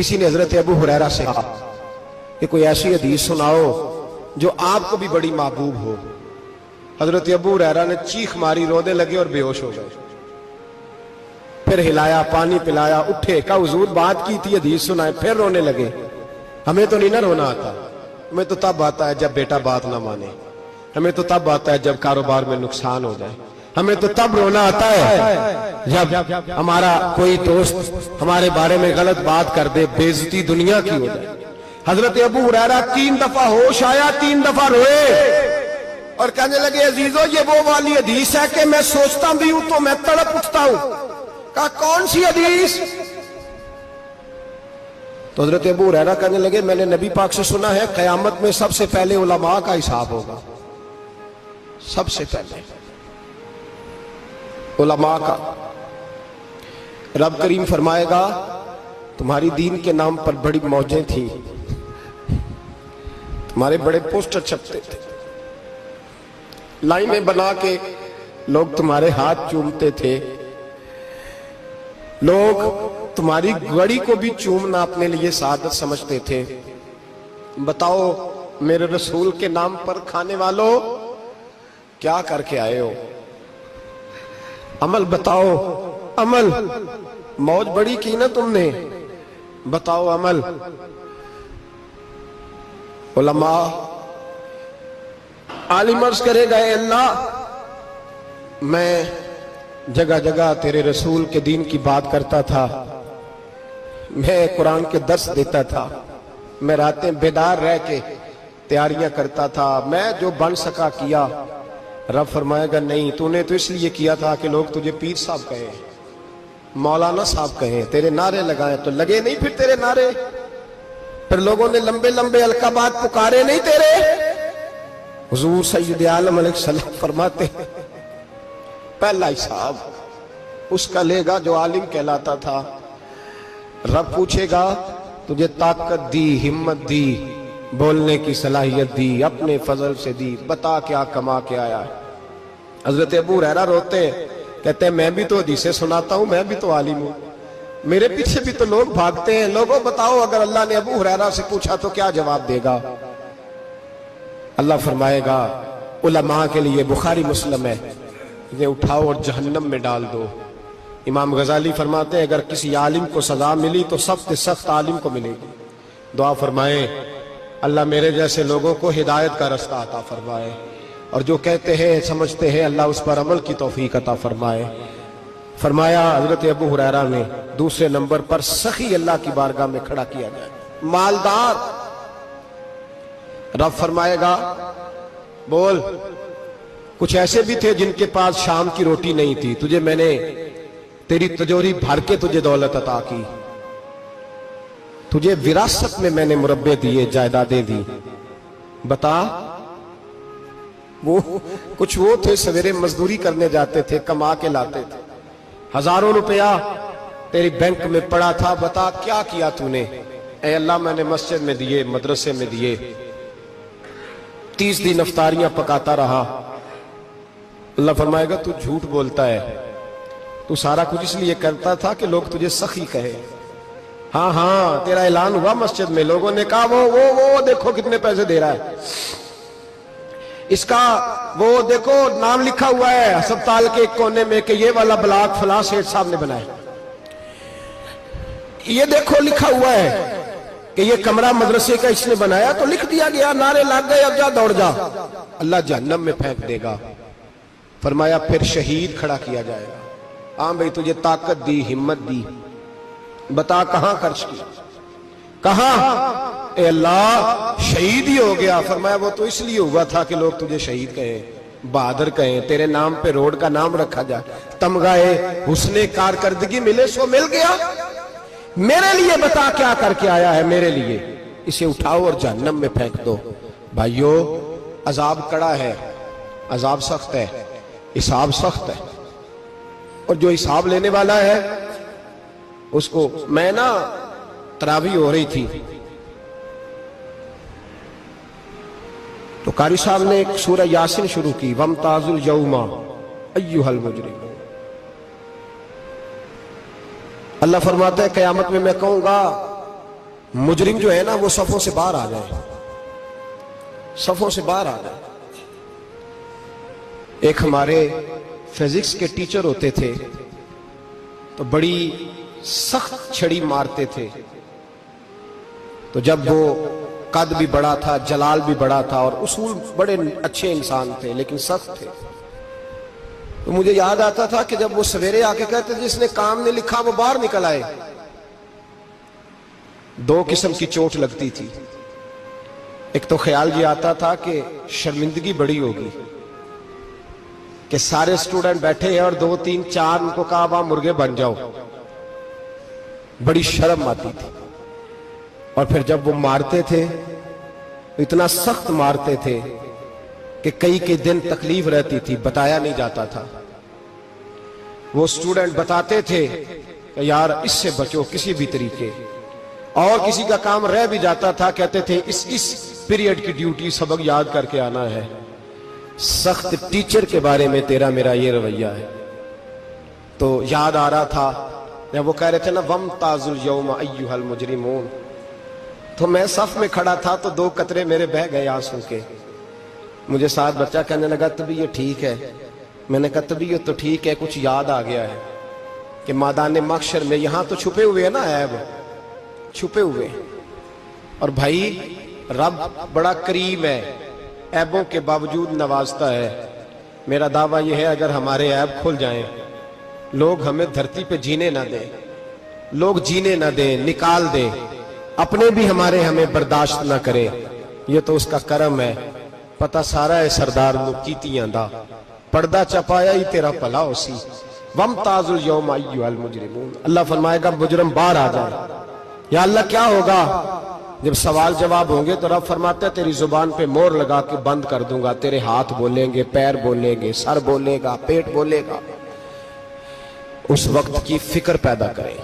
किसी ने हजरत अबू हुरैरा से कहा कि कोई ऐसी हदीस सुनाओ जो आपको भी बड़ी महबूब हो। हजरत अबू हुरैरा ने चीख मारी, रोने लगे और बेहोश हो गए। फिर हिलाया, पानी पिलाया, उठे, कहा हुजूर बात की थी, हदीस सुनाए। फिर रोने लगे। हमें तो नहीं ना रोना आता, हमें तो तब आता है जब बेटा बात ना माने, हमें तो तब आता है जब कारोबार में नुकसान हो जाए, हमें तो तब रोना आता है जब हमारा कोई दोस्त हमारे बारे में गलत बात कर दे, बेइज्जती दुनिया की हो जाए। हजरत अबू हुरैरा 3 दफा होश आया, 3 दफा रोए और कहने लगे अजीजों ये वो वाली हदीस है कि मैं सोचता भी हूं तो मैं तड़प उठता हूं। कहा कौन सी हदीस? तो हजरत अबू हुरैरा कहने लगे मैंने नबी पाक से सुना है कयामत में सबसे पहले उलमा का हिसाब होगा, सबसे पहले उलमा का। रब करीम फरमाएगा तुम्हारी दीन के नाम पर बड़ी मौजें थी, तुम्हारे बड़े पोस्टर छपते थे, लाइनें बना के लोग तुम्हारे हाथ चूमते थे, लोग तुम्हारी घड़ी को भी चूमना अपने लिए सादत समझते थे। बताओ मेरे रसूल के नाम पर खाने वालों क्या करके आए हो? अमल बताओ, अमल। मौज बड़ी की ना तुमने, बताओ अमल। उलमा आलिम अर्ज करेगा अल्लाह मैं जगह जगह तेरे रसूल के दीन की बात करता था, मैं कुरान के दर्स देता था, मैं रातें बेदार रह के तैयारियां करता था, मैं जो बन सका किया। रब फरमाएगा नहीं, तूने तो इसलिए किया था कि लोग तुझे पीर साहब कहे, मौलाना साहब कहे, तेरे नारे लगाए, तो लगे नहीं फिर तेरे नारे, फिर लोगों ने लंबे लंबे अलकाबात पुकारे नहीं तेरे। हुजूर सैयद आलम अलैहिस्सलाम फरमाते पहला हिसाब उसका लेगा जो आलिम कहलाता था। रब पूछेगा तुझे ताकत दी, हिम्मत दी, बोलने की सलाहियत दी, अपने फजल से दी, बता क्या कमा के आया है। हजरत अबू हुरैरा रोते कहते हैं मैं भी तो हदीसें सुनाता हूं, मैं भी तो आलिम हूं, मेरे पीछे भी तो लोग भागते हैं। लोगों बताओ अगर अल्लाह ने अबू हुरैरा से पूछा तो क्या जवाब देगा? अल्लाह फरमाएगा उलमा के लिए बुखारी मुस्लिम है, इन्हें उठाओ और जहन्नम में डाल दो। इमाम गजाली फरमाते हैं अगर किसी आलिम को सजा मिली तो सख्त सख्त आलिम को मिलेगी। दुआ फरमाए अल्लाह मेरे जैसे लोगों को हिदायत का रास्ता अता फरमाए, और जो कहते हैं समझते हैं अल्लाह उस पर अमल की तौफीक अता फरमाए। फरमाया हजरत अबू हुरैरा ने दूसरे नंबर पर सखी अल्लाह की बारगाह में खड़ा किया जाए, मालदार। रब फरमाएगा बोल कुछ ऐसे भी थे जिनके पास शाम की रोटी नहीं थी, तुझे मैंने तेरी तिजोरी भर के तुझे दौलत अता की, तुझे विरासत में मैंने मुरब्बे दिए, जायदादें दी। बता वो कुछ वो थे सवेरे मजदूरी करने जाते थे, कमा के लाते थे, हजारों रुपया तेरी बैंक में पड़ा था, बता क्या किया तूने? ऐ अल्लाह मैंने मस्जिद में दिए, मदरसे में दिए, 30 दिन अफ्तारियां पकाता रहा। अल्लाह फरमाएगा तू झूठ बोलता है, तू सारा कुछ इसलिए करता था कि लोग तुझे सखी कहे। हाँ हाँ तेरा ऐलान हुआ मस्जिद में, लोगों ने कहा वो देखो कितने पैसे दे रहा है, इसका वो देखो नाम लिखा हुआ है अस्पताल के एक कोने में कि ये वाला ब्लॉक फलां सेठ साहब ने बनाया, ये देखो लिखा हुआ है कि ये कमरा मदरसे का इसने बनाया, तो लिख दिया गया, नारे लग गए, अब जा दौड़ जा। अल्लाह जहन्नम में फेंक देगा। फरमाया फिर शहीद खड़ा किया जाएगा। हाँ भाई तुझे ताकत दी, हिम्मत दी, बता कहां खर्च की, कहां? ए अल्लाह शहीद ही हो गया। फरमाया वो तो इसलिए हुआ था कि लोग तुझे शहीद कहें, बहादुर कहें, तेरे नाम पे रोड का नाम रखा जाए, तमगाए हुस्ने कारकर्दगी मिले, सो मिल गया। मेरे लिए बता क्या करके आया है मेरे लिए? इसे उठाओ और जहन्नम में फेंक दो। भाइयों अजाब कड़ा है, अजाब सख्त है, हिसाब सख्त है, और जो हिसाब लेने वाला है उसको। मैं ना तरावी हो रही थी तो कारी साहब ने एक सूरह यासीन शुरू की, वमताजुल यौमा अय्युहल मुजरिम। अल्लाह फरमाता है कयामत में मैं कहूंगा मुजरिम जो है ना वो सफों से बाहर आ जाए, सफों से बाहर आ जाए। एक हमारे फिजिक्स के टीचर होते थे तो बड़ी सख्त छड़ी मारते थे। तो जब वो कद भी बड़ा था, जलाल भी बड़ा था और उसूल बड़े अच्छे इंसान थे लेकिन सख्त थे, तो मुझे याद आता था कि जब वो सवेरे आके कहते थे जिसने काम नहीं लिखा वो बाहर निकल आए। दो किस्म की चोट लगती थी। एक तो ख्याल ये आता था कि शर्मिंदगी बड़ी होगी कि सारे स्टूडेंट बैठे हैं और 2 3 4 उनको कहा वहां मुर्गे बन जाओ, बड़ी शर्म आती थी। और फिर जब वो मारते थे इतना सख्त मारते थे कि कई दिन तकलीफ रहती थी, बताया नहीं जाता था। वो स्टूडेंट बताते थे कि यार इससे बचो किसी भी तरीके, और किसी का काम रह भी जाता था कहते थे इस पीरियड की ड्यूटी सबक याद करके आना है। सख्त टीचर के बारे में तेरा मेरा ये रवैया है। तो याद आ रहा था जब वो कह रहे थे ना वम ताजुल यौम अय्युहल मुजरिमून, तो मैं सफ में खड़ा था तो 2 कतरे मेरे बह गए आंसू के। मुझे साथ बच्चा कहने लगा तबीयत ठीक है। मैंने कहा तबीयत तो ठीक है, कुछ याद आ गया है कि मैदान महशर में यहां तो छुपे हुए हैं ना ऐब, छुपे हुए। और भाई रब बड़ा करीम है, ऐबों के बावजूद नवाजता है। मेरा दावा यह है अगर हमारे ऐब खुल जाएं, लोग हमें धरती पे जीने ना दें, लोग जीने ना दें, निकाल दें, अपने भी हमें बर्दाश्त ना करें, ये तो उसका करम है। पता सारा है सरदार नु कीतियां दा, पर्दा चपाया ही तेरा भला होसी। वम ताजुल यौम अय्युहल मुजरिमून, अल्लाह फरमाएगा मुजरिम बाहर आ जाए। या अल्लाह क्या होगा जब सवाल जवाब होंगे? तो रब फरमाता है तेरी जुबान पे मोहर लगा के बंद कर दूंगा, तेरे हाथ बोलेंगे, पैर बोलेंगे, सर बोलेगा, पेट बोलेगा। उस वक्त की फिक्र पैदा करें।